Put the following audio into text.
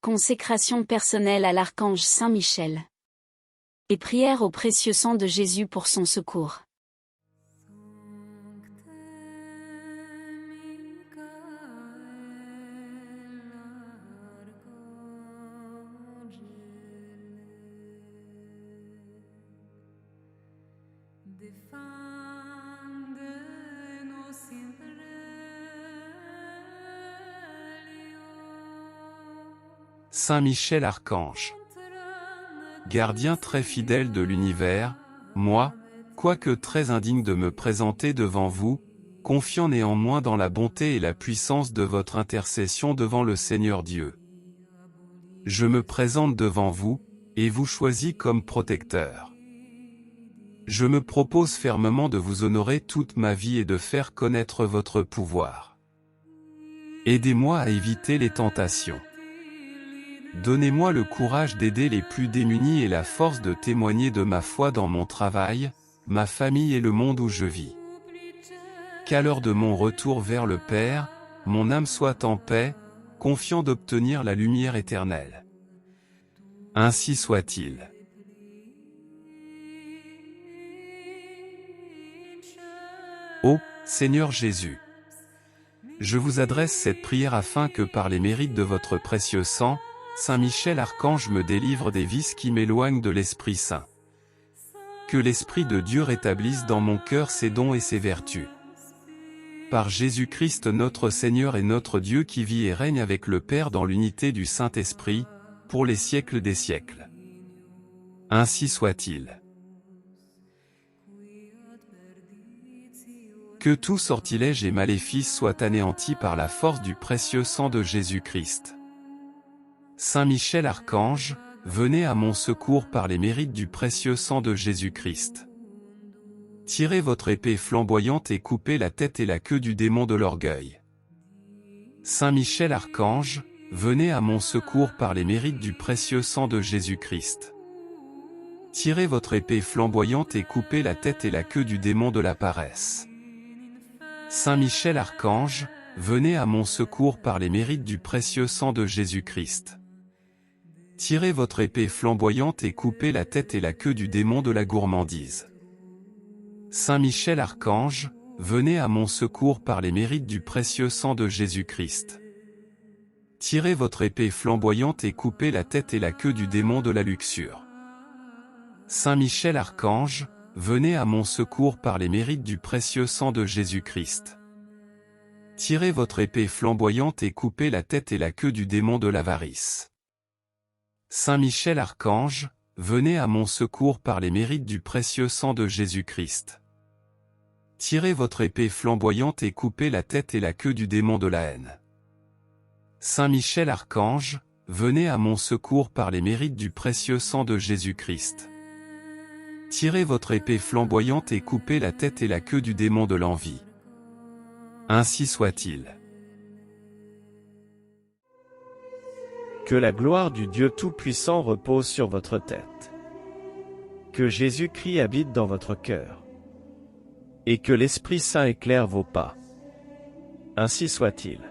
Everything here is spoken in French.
Consécration personnelle à l'archange Saint Michel. Et prière au précieux sang de Jésus pour son secours. Saint Michel Archange. Gardien très fidèle de l'univers, moi, quoique très indigne de me présenter devant vous, confiant néanmoins dans la bonté et la puissance de votre intercession devant le Seigneur Dieu. Je me présente devant vous, et vous choisis comme protecteur. Je me propose fermement de vous honorer toute ma vie et de faire connaître votre pouvoir. Aidez-moi à éviter les tentations. Donnez-moi le courage d'aider les plus démunis et la force de témoigner de ma foi dans mon travail, ma famille et le monde où je vis. Qu'à l'heure de mon retour vers le Père, mon âme soit en paix, confiant d'obtenir la lumière éternelle. Ainsi soit-il. Ô Seigneur Jésus, je vous adresse cette prière afin que par les mérites de votre précieux sang, Saint Michel Archange me délivre des vices qui m'éloignent de l'Esprit Saint. Que l'Esprit de Dieu rétablisse dans mon cœur ses dons et ses vertus. Par Jésus-Christ notre Seigneur et notre Dieu qui vit et règne avec le Père dans l'unité du Saint-Esprit, pour les siècles des siècles. Ainsi soit-il. Que tout sortilège et maléfice soit anéanti par la force du précieux sang de Jésus-Christ. Saint Michel Archange, venez à mon secours par les mérites du précieux sang de Jésus-Christ. Tirez votre épée flamboyante et coupez la tête et la queue du démon de l'orgueil. Saint Michel Archange, venez à mon secours par les mérites du précieux sang de Jésus-Christ. Tirez votre épée flamboyante et coupez la tête et la queue du démon de la paresse. Saint Michel Archange, venez à mon secours par les mérites du précieux sang de Jésus-Christ. Tirez votre épée flamboyante et coupez la tête et la queue du démon de la gourmandise. Saint Michel Archange, venez à mon secours par les mérites du précieux sang de Jésus-Christ. Tirez votre épée flamboyante et coupez la tête et la queue du démon de la luxure. Saint Michel Archange, venez à mon secours par les mérites du précieux sang de Jésus-Christ. Tirez votre épée flamboyante et coupez la tête et la queue du démon de l'avarice. Saint Michel Archange, venez à mon secours par les mérites du précieux sang de Jésus-Christ. Tirez votre épée flamboyante et coupez la tête et la queue du démon de la haine. Saint Michel Archange, venez à mon secours par les mérites du précieux sang de Jésus-Christ. Tirez votre épée flamboyante et coupez la tête et la queue du démon de l'envie. Ainsi soit-il. Que la gloire du Dieu Tout-Puissant repose sur votre tête. Que Jésus-Christ habite dans votre cœur. Et que l'Esprit Saint éclaire vos pas. Ainsi soit-il.